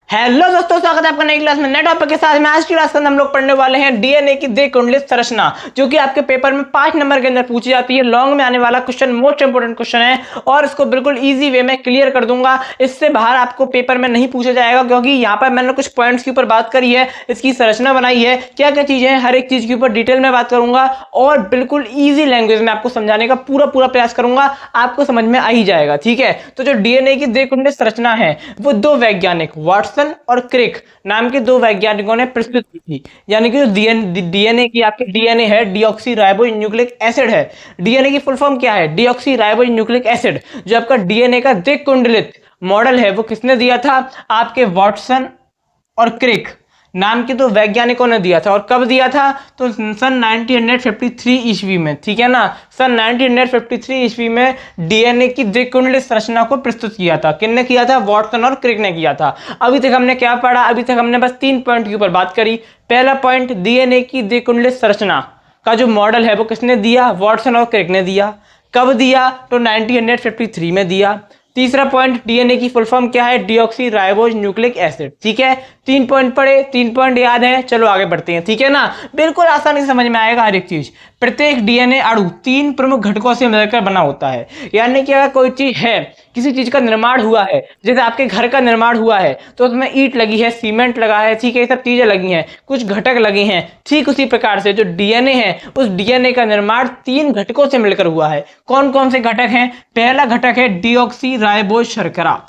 Hello दोस्तों, स्वागत है आपका नई क्लास में नए टॉपिक के साथ में। आज की क्लास के अंदर हम लोग पढ़ने वाले हैं डीएनए की द्विकुंडलित संरचना, जो कि आपके पेपर में 5 नंबर के अंदर पूछी जाती है। लॉन्ग में आने वाला क्वेश्चन, मोस्ट इंपोर्टेंट क्वेश्चन है और इसको बिल्कुल इजी वे में क्लियर कर दूंगा। इससे बाहर आपको पेपर में नहीं पूछा जाएगा, क्योंकि यहाँ पर मैंने कुछ पॉइंट्स के ऊपर बात करी है, इसकी संरचना बनाई है, क्या क्या चीजें हैं, हर एक चीज के ऊपर डिटेल में बात करूंगा और बिल्कुल ईजी लैंग्वेज में आपको समझाने का पूरा प्रयास करूंगा। आपको समझ में आ ही जाएगा, ठीक है। तो जो डीएनए की द्विकुंडलित संरचना है वो दो वैज्ञानिक वाटसन और क्रिक नाम के दो वैज्ञानिकों ने प्रस्तुत की थी। यानी कि जो डीएनए की आपके डीएनए है, डीऑक्सी राइबो न्यूक्लिक एसिड है। डीएनए की फुल फॉर्म क्या है? Deoxy ribo nucleic acid. जो आपका डीएनए का द्विकुंडलित मॉडल है वो किसने दिया था? आपके वाटसन और क्रिक नाम के दो वैज्ञानिकों ने दिया था। और कब दिया था? तो सन 1953 ईस्वी में, ठीक है ना। सन 1953 ईस्वी में डीएनए की द्विकुंडलित संरचना को प्रस्तुत किया था। किसने किया था? वाटसन और क्रिक ने किया था। अभी तक हमने क्या पढ़ा? अभी तक हमने बस 3 पॉइंट के ऊपर बात करी। पहला पॉइंट, डीएनए की द्विकुंडलित संरचना का जो मॉडल है वो किसने दिया? वाटसन और क्रिक ने दिया। कब दिया? तो 1953 में दिया। तीसरा पॉइंट, डीएनए की फुल फॉर्म क्या है? डीऑक्सी राइबो न्यूक्लिक एसिड, ठीक है। 3 पॉइंट पढ़े, 3 पॉइंट याद है। चलो आगे बढ़ते हैं, ठीक है ना। बिल्कुल आसानी से समझ में आएगा हर एक चीज। प्रत्येक डीएनए अणु 3 प्रमुख घटकों से मिलकर बना होता है। यानी कि अगर कोई चीज है, किसी चीज का निर्माण हुआ है, जैसे आपके घर का निर्माण हुआ है तो उसमें ईंट लगी है, सीमेंट लगा है, ठीक है, ये सब चीजें लगी हैं, कुछ घटक लगे हैं। ठीक उसी प्रकार से जो डीएनए है, उस डीएनए का निर्माण 3 घटकों से मिलकर हुआ है। कौन कौन से घटक हैं? पहला घटक है डीऑक्सी राइबोज शर्करा।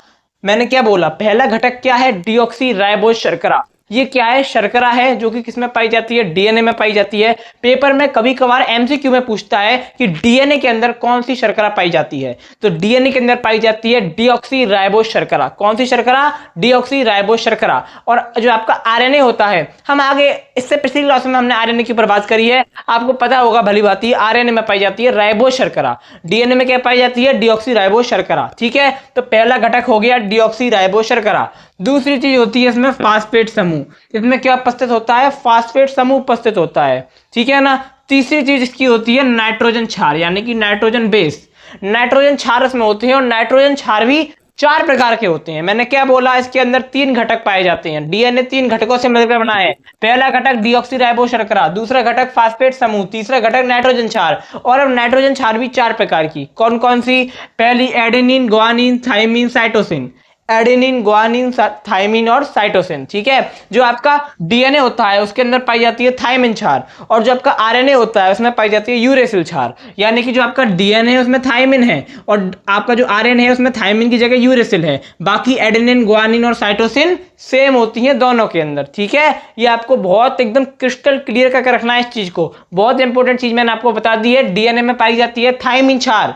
मैंने क्या बोला? पहला घटक क्या है? डीऑक्सी राइबोज शर्करा। ये क्या है? शर्करा है, जो कि किसमें पाई जाती है? डीएनए में पाई जाती है। पेपर में कभी कभार एमसीक्यू में पूछता है कि डीएनए के अंदर कौन सी शर्करा पाई जाती है, तो डीएनए के अंदर पाई जाती है डीऑक्सी राइबोज शर्करा। कौन सी शर्करा? डीऑक्सी राइबोज शर्करा। और जो आपका आरएनए होता है, हम आगे इससे पिछली क्लास में हमने आरएनए की ऊपर बात करी है, आपको पता होगा भली बात ही, आरएनए में पाई जाती है राइबोज शर्करा। डीएनए में क्या पाई जाती है? डीऑक्सी राइबोज शर्करा, ठीक है। तो पहला घटक हो गया डीऑक्सी राइबोज शर्करा। दूसरी चीज होती है इसमें फास्फेट समूह। इसमें क्या उपस्थित होता है? फास्फेट समूह उपस्थित होता है, ठीक है ना। तीसरी चीज इसकी होती है नाइट्रोजन क्षार, यानी कि नाइट्रोजन बेस। नाइट्रोजन क्षार इसमें होते हैं और नाइट्रोजन क्षार भी 4 प्रकार के होते हैं। मैंने क्या बोला? इसके अंदर 3 घटक पाए जाते हैं। डीएनए 3 घटकों से मिलकर बना है। पहला घटक डीऑक्सी राइबो शर्करा, दूसरा घटक फास्फेट समूह, तीसरा घटक नाइट्रोजन क्षार। और अब नाइट्रोजन क्षार भी 4 प्रकार की। कौन कौन सी? पहली adenine, guanine, thymine, cytosine. Adenine, guanine, thymine और साइटोसिन, ठीक है। जो आपका डीएनए होता है उसके अंदर पाई जाती है थाइमिन क्षार, और जो आपका आरएनए होता है उसमें पाई जाती है यूरेसिल क्षार। यानी कि जो आपका डीएनए है उसमें थाइमिन है और आपका जो आरएनए है उसमें थाइमिन की जगह यूरेसिल है। बाकी एडेनिन, ग्वानिन और साइटोसिन सेम होती है दोनों के अंदर, ठीक है। ये आपको बहुत एकदम क्रिस्टल क्लियर करके रखना है इस चीज को। बहुत इंपॉर्टेंट चीज मैंने आपको बता दी है। डीएनए में पाई जाती है थाइमिन क्षार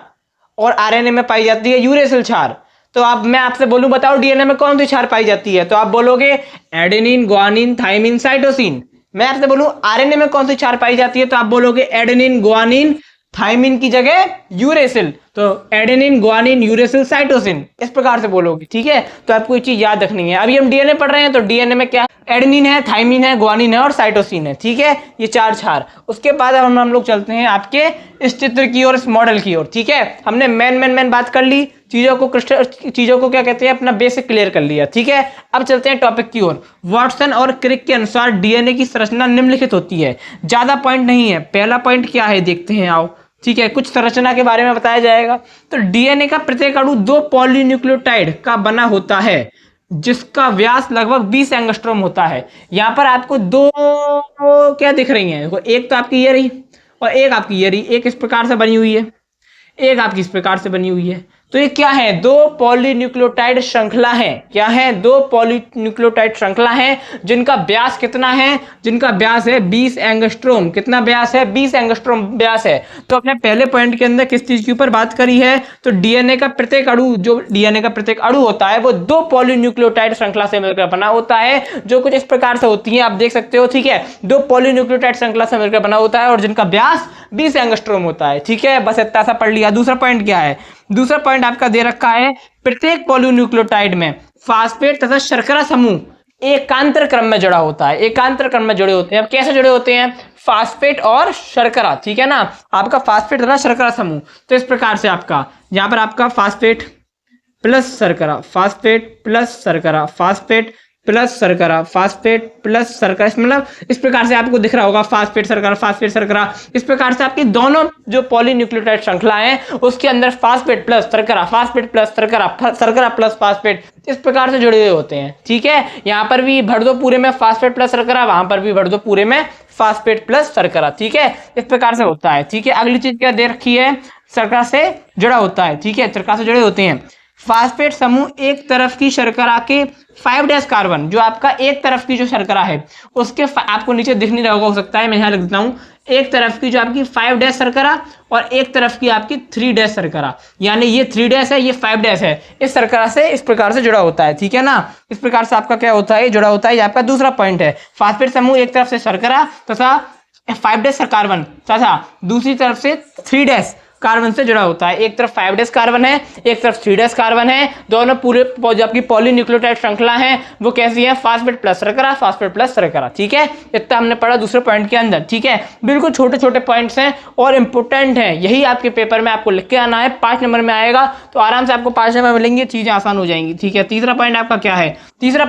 और आरएनए में पाई जाती है यूरेसिल क्षार। तो अब मैं आपसे बोलूं, बताओ डीएनए में कौन सी क्षार पाई जाती है, तो आप बोलोगे एडेनिन, ग्वानिन, थाइमिन, साइटोसिन। मैं आपसे बोलूं आरएनए में कौन सी क्षार पाई जाती है, तो आप बोलोगे एडेनिन, ग्वानिन, थाइमिन की जगह यूरेसिल। तो एडेनिन, ग्वानिन, यूरेसिल, साइटोसिन, इस प्रकार से बोलोगे, ठीक है। तो आपको ये चीज याद रखनी है। अभी हम डीएनए पढ़ रहे हैं तो डीएनए में क्या? एडेनिन है, थाइमिन है, ग्वानिन है और साइटोसिन है, ठीक है। ये 4 क्षार। उसके बाद अब हम लोग चलते हैं आपके इस चित्र की ओर, इस मॉडल की ओर, ठीक है। हमने मेन बात कर ली, चीजों को क्या कहते हैं, अपना बेसिक क्लियर कर लिया, ठीक है। अब चलते हैं टॉपिक की ओर। वाटसन और क्रिक के अनुसार डीएनए की संरचना निम्नलिखित होती है। ज्यादा पॉइंट नहीं है। पहला पॉइंट क्या है देखते हैं, आओ, ठीक है। कुछ संरचना के बारे में बताया जाएगा। तो डीएनए का प्रत्येक अणु 2 पॉलीन्यूक्लियोटाइड का बना होता है, जिसका व्यास लगभग 20 एंगस्ट्रोम होता है। यहां पर आपको 2 क्या दिख रही हैं? एक तो आपकी ये रही और एक आपकी ये रही। एक इस प्रकार से बनी हुई है, एक आपकी इस प्रकार से बनी हुई है। तो ये क्या है? 2 पॉलीन्यूक्लियोटाइड श्रृंखला है। क्या है? 2 पॉलीन्यूक्लियोटाइड श्रृंखला है, जिनका व्यास कितना है? जिनका व्यास है 20 एंगस्ट्रोम। कितना व्यास है? 20 एंगस्ट्रोम व्यास है। तो अपने पहले पॉइंट के अंदर किस चीज के ऊपर बात करी है? तो डीएनए का प्रत्येक अणु, जो डीएनए का प्रत्येक अणु होता है वो 2 पॉलीन्यूक्लियोटाइड श्रृंखला से मिलकर बना होता है, जो कुछ इस प्रकार से होती है, आप देख सकते हो, ठीक है। 2 पॉलीन्यूक्लियोटाइड श्रृंखला से मिलकर बना होता है और जिनका व्यास 20 एंगस्ट्रोम होता है, ठीक है। बस इतना सा पढ़ लिया। दूसरा पॉइंट क्या है? दूसरा पॉइंट आपका दे रखा है, प्रत्येक पॉलीन्यूक्लियोटाइड में फास्फेट तथा शर्करा समूह एकांतर क्रम में जुड़ा होता है। एकांतर क्रम में जुड़े होते हैं। अब कैसे जुड़े होते हैं? फास्फेट और शर्करा, ठीक है ना। आपका फास्फेट तथा शर्करा समूह, तो इस प्रकार से आपका यहां पर आपका फास्फेट प्लस शर्करा, फास्फेट प्लस शर्करा, फास्फेट प्लस शर्करा, फास्फेट प्लस शर्करा, मतलब इस प्रकार से आपको दिख रहा होगा फास्फेट शर्करा। इस प्रकार से आपकी दोनों जो पॉलीन्यूक्लियोटाइड श्रृंखला है उसके अंदर फास्फेट प्लस शर्करा, फास्फेट प्लस शर्करा, शर्करा प्लस फास्फेट इस प्रकार से जुड़े हुए होते हैं। ठीक है, यहाँ पर भी भर दो पूरे में फास्फेट प्लस शर्करा, वहां पर भी भर दो पूरे में फास्फेट प्लस शर्करा। ठीक है, इस प्रकार से होता है। ठीक है, अगली चीज क्या दे रखी है, शर्करा से जुड़ा होता है। ठीक है, शर्करा से जुड़े होते हैं। फास्फेट समूह एक तरफ की शर्करा के 5' कार्बन, जो आपका एक तरफ की जो शर्करा है उसके आपको नीचे दिख नहीं रहा होगा, हो सकता है मैं यहाँ लिख देता हूँ, एक तरफ की जो आपकी 5' शर्करा और एक तरफ की आपकी 3' शर्करा, यानी ये 3' है, ये 5' है, इस शर्करा से इस प्रकार से जुड़ा होता है। ठीक है ना, इस प्रकार से आपका क्या होता है, जुड़ा होता है। ये आपका दूसरा पॉइंट है। फास्फेट समूह एक तरफ से शर्करा तथा 5' कार्बन तथा दूसरी तरफ से 3' कार्बन से जुड़ा होता है। एक तरफ 5' कार्बन है, एक तरफ 3' कार्बन है, दोनों पूरे जो आपकी पॉलीन्यूक्लियोटाइड श्रृंखला है वो कैसी है, फास्फेट प्लस शर्करा, फास्फेट प्लस शर्करा। ठीक है, इतना हमने पढ़ा दूसरे पॉइंट के अंदर। ठीक है, बिल्कुल छोटे छोटे पॉइंट्स हैं और इंपॉर्टेंट हैं, यही आपके पेपर में आपको लिख के आना है। 5 नंबर में आएगा तो आराम से आपको 5 नंबर मिलेंगे, चीजें आसान हो जाएंगी। ठीक है, तीसरा पॉइंट आपका क्या है, तीसरा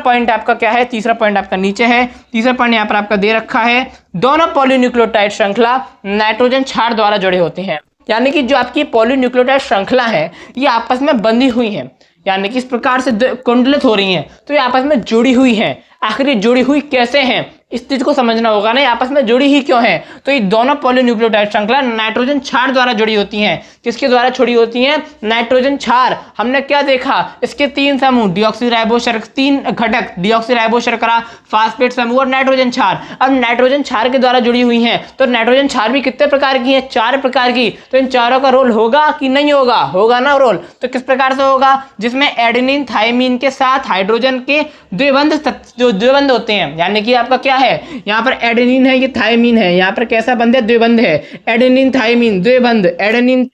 पॉइंट आपका नीचे है। तीसरा पॉइंट यहाँ पर आपका दे रखा है, दोनों पॉलीन्यूक्लियोटाइड श्रृंखला नाइट्रोजन क्षार द्वारा जुड़े होते हैं, यानी कि जो आपकी पॉलीन्यूक्लियोटाइड श्रृंखला है ये आपस में बंधी हुई है, यानी कि इस प्रकार से कुंडलित हो रही हैं, तो ये आपस में जुड़ी हुई हैं। आखिर ये जुड़ी हुई कैसे हैं, इस चीज को समझना होगा ना, आपस में जुड़ी ही क्यों है। तो ये दोनों पॉलीन्यूक्लियोटाइड श्रृंखला नाइट्रोजन क्षार द्वारा जुड़ी होती हैं। किसके द्वारा जुड़ी होती हैं, नाइट्रोजन क्षार। हमने क्या देखा, इसके 3 समूह, डीऑक्सीराइबो शर्करा, 3 घटक, डीऑक्सीराइबो शर्करा, फास्फेट समूह और नाइट्रोजन क्षार। अब नाइट्रोजन क्षार के द्वारा जुड़ी हुई हैं, तो नाइट्रोजन क्षार भी कितने प्रकार की है, 4 प्रकार की। तो इन चारों का रोल होगा कि नहीं होगा, होगा ना रोल। तो किस प्रकार से होगा, जिसमें एडेनिन थाइमीन के साथ हाइड्रोजन के द्विबंध होते हैं, यानी कि आपका क्या है, यहाँ पर एडेनिन है, ये थाइमीन है, यहाँ पर कैसा बंध है, द्विबंध है, एडेनिन थाइमीन द्विबंध, एडेनिन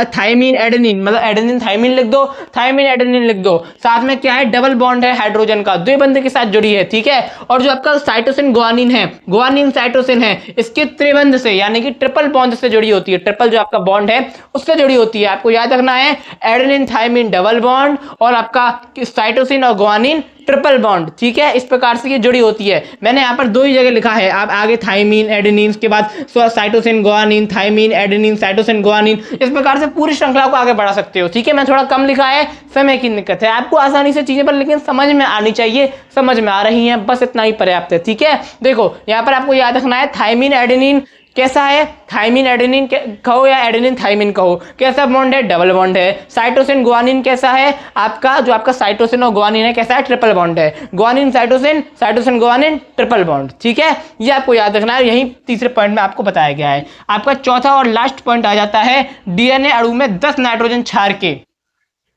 थाइमीन एडेनिन, मतलब एडेनिन थाइमीन लिख दो, थाइमीन एडेनिन लिख दो। साथ में क्या है, डबल बॉन्ड है हाइड्रोजन का, द्विबंध के साथ जुड़ी है। ठीक है, और जो आपका साइटोसिन गुआनिन है, गुआनिन साइटोसिन है, इसके त्रिबंध से यानी कि ट्रिपल बॉन्ड से जुड़ी होती है, ट्रिपल जो आपका बॉन्ड है उससे जुड़ी होती है। आपको याद रखना है, एडेनिन थाइमीन डबल बॉन्ड और आपका साइटोसिन और गुआनिन ट्रिपल बॉन्ड। ठीक है, इस प्रकार से ये जुड़ी होती है। मैंने यहाँ पर 2 ही जगह लिखा है, आप आगे थाइमीन एडेनिन के बाद cytosine guanine, thymine adenine cytosine guanine, इस प्रकार से पूरी श्रृंखला को आगे बढ़ा सकते हो। ठीक है, मैं थोड़ा कम लिखा है, समय की दिक्कत है, आपको आसानी से चीजें पर लेकिन समझ में आनी चाहिए, समझ में आ रही हैं, बस इतना ही पर्याप्त है। ठीक है, देखो यहाँ पर आपको याद रखना है, थाइमीन एडेनिन कैसा है, थाइमीन एडेनिन कहो या एडेनिन थाइमीन कहो, कैसा बॉन्ड है, डबल बॉन्ड है। साइटोसिन गुआनिन कैसा है, आपका जो आपका साइटोसिन और गुआनिन है कैसा है, ट्रिपल बॉन्ड है। Guanine cytosine, cytosine guanine triple bond. ठीक है, ये आपको याद रखना है, यही तीसरे पॉइंट में आपको बताया गया है। आपका चौथा और लास्ट पॉइंट आ जाता है, डीएनए अणु में 10 नाइट्रोजन क्षार के,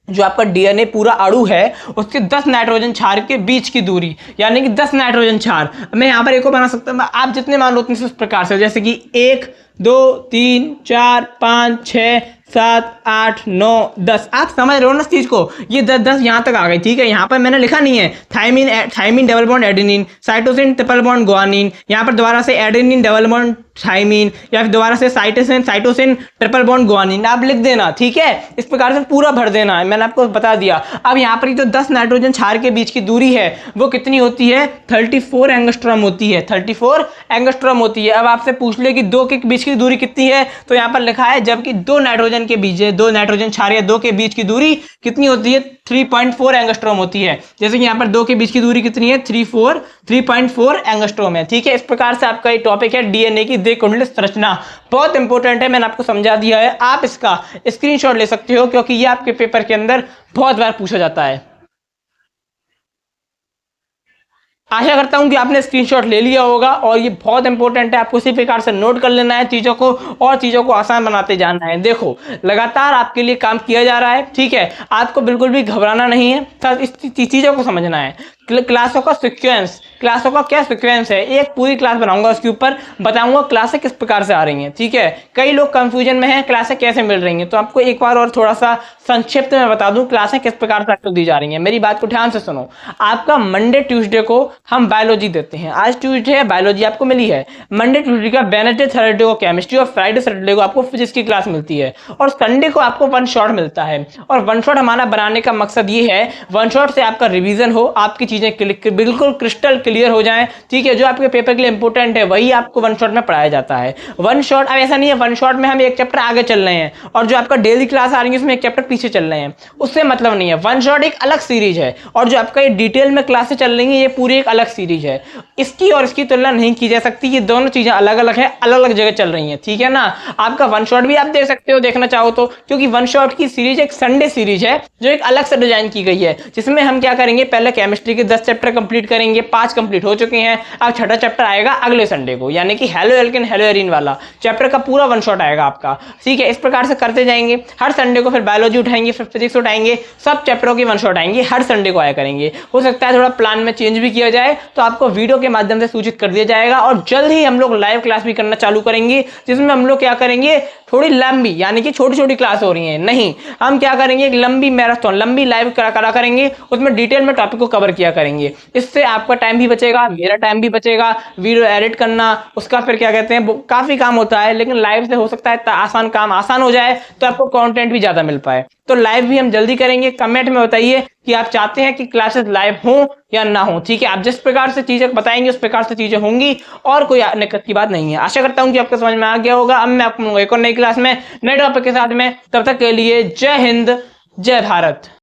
जो आपका डीएनए पूरा अणु है उसके 10 नाइट्रोजन क्षार के बीच की दूरी, यानी कि 10 नाइट्रोजन क्षार। मैं यहाँ पर एक को बना सकता हूँ, आप जितने मान लो उतने इस प्रकार से, जैसे कि 1 2 3 4 5 6 7 8 9 10, आप समझ रहे हो ना इस चीज को, ये 10 यहाँ तक आ गई। ठीक है, यहाँ पर मैंने लिखा नहीं है thymine double bond adenine, cytosine triple bond guanine, यहाँ पर दोबारा से एडेनिन डबल बॉन्ड थाइमीन, या फिर दोबारा से साइटोसिन ट्रिपल बॉन्ड गुआनिन, आप लिख देना। ठीक है, इस प्रकार से पूरा भर देना है, मैंने आपको बता दिया। अब यहाँ पर जो 10 नाइट्रोजन क्षार के बीच की दूरी है वो कितनी होती है, 34 एंगस्ट्रॉम होती है, 34 एंगस्ट्रॉम होती है। अब आपसे पूछ ले कि 2 के बीच की दूरी कितनी है, तो यहाँ पर लिखा है जबकि 2 नाइट्रोजन के बीच है, 2 नाइट्रोजन क्षार या 2 के बीच की दूरी कितनी होती है, 3.4 एंगस्ट्रॉम होती है। जैसे कि यहाँ पर 2 के बीच की दूरी कितनी है, 3.4 एंगस्ट्रॉम है। ठीक है, इस प्रकार से आपका ये टॉपिक है डीएनए की द्विकुंडलित संरचना, बहुत इंपॉर्टेंट है, मैंने आपको समझा दिया है। आप इसका स्क्रीनशॉट ले सकते हो क्योंकि ये आपके पेपर के अंदर बहुत बार पूछा जाता है। आशा करता हूं कि आपने स्क्रीनशॉट ले लिया होगा और ये बहुत इंपॉर्टेंट है, आपको इसी प्रकार से नोट कर लेना है चीज़ों को और चीज़ों को आसान बनाते जाना है। देखो लगातार आपके लिए काम किया जा रहा है। ठीक है, आपको बिल्कुल भी घबराना नहीं है, इस चीज़ों को समझना है। क्लासों का सीक्वेंस, क्लासों का क्या सीक्वेंस है, एक पूरी क्लास बनाऊंगा, उसके ऊपर बताऊंगा क्लासें किस प्रकार से आ रही हैं। ठीक है, कई लोग कंफ्यूजन में हैं क्लासें कैसे मिल रही हैं, तो आपको एक बार और थोड़ा सा संक्षिप्त में बता दूं क्लासें किस प्रकार से आपको दी जा रही हैं। मेरी बात को ध्यान से सुनो। आपका मंडे ट्यूसडे को हम बायोलॉजी देते हैं, आज ट्यूसडे है, बायोलॉजी आपको मिली है। मंडे ट्यूसडे का, वेडनेसडे थर्सडे को केमिस्ट्री और फ्राइडे सैटरडे को आपको फिजिक्स की क्लास मिलती है और संडे को आपको 1 शॉट मिलता है। और 1 शॉट हमारा बनाने का मकसद ये है, 1 शॉट से आपका रिवीजन हो, आपकी चीज़ों चीजें बिल्कुल क्रिस्टल क्लियर हो जाएं, ठीक है, जो आपके पेपर के लिए इंपॉर्टेंट है वही आपको वन शॉट में पढ़ाया जाता है। वन शॉट अब ऐसा नहीं है वन शॉट में हम एक चैप्टर आगे चल रहे हैं और जो आपका डेली क्लास आ रही है उसमें एक चैप्टर पीछे चल रहे हैं, उससे मतलब नहीं है। वन शॉट एक अलग सीरीज है और जो आपका ये डिटेल में क्लासेस चल रही है ये पूरी एक अलग सीरीज है। इसकी और इसकी तुलना नहीं की जा सकती, ये दोनों चीजें अलग अलग है, अलग अलग जगह चल रही हैं, ठीक है ना। आपका वन शॉट भी आप देख सकते हो देखना चाहो तो, क्योंकि वन शॉट की सीरीज एक संडे सीरीज है जो एक अलग से डिजाइन की गई है, जिसमें हम क्या करेंगे, पहले केमिस्ट्री के 10 चैप्टर कंप्लीट करेंगे, 5 कंप्लीट हो चुके हैं, अब छठा चैप्टर आएगा अगले संडे को, यानी कि हेलो एल्केन हेलो एरीन वाला चैप्टर का पूरा वन शॉट आएगा आपका, ठीक है। इस प्रकार से करते जाएंगे, हर संडे को फिर बायोलॉजी उठाएंगे, फिर फिजिक्स उठाएंगे, सब चैप्टरों की वन शॉट आएंगे, हर संडे को आया करेंगे। हो सकता है थोड़ा प्लान में चेंज भी किया जाए तो आपको वीडियो के माध्यम से सूचित कर दिया जाएगा। और जल्द ही हम लोग लाइव क्लास भी करना चालू करेंगे, जिसमें हम लोग क्या करेंगे, थोड़ी लंबी, यानी कि छोटी छोटी क्लास हो रही है नहीं, हम क्या करेंगे, एक लंबी मैराथन, लंबी लाइव करा करेंगे, उसमें डिटेल में टॉपिक को कवर किया करेंगे। इससे आपका टाइम भी बचेगा, मेरा टाइम भी बचेगा, वीडियो एडिट करना उसका फिर क्या कहते हैं काफी काम होता है, लेकिन लाइव से हो सकता है आसान काम आसान हो जाए तो आपको कंटेंट भी ज्यादा मिल पाए। तो लाइव भी हम जल्दी करेंगे। कमेंट में बताइए कि आप चाहते हैं कि क्लासेस लाइव हों या ना हो, ठीक है। आप जिस प्रकार से चीजें बताएंगे उस प्रकार से चीजें होंगी और कोई दिक्कत की बात नहीं है। आशा करता हूं कि आपको समझ में आ गया होगा। अब मैं आपको एक और नई क्लास में नए टॉपिक के साथ में, तब तक के लिए जय हिंद जय भारत।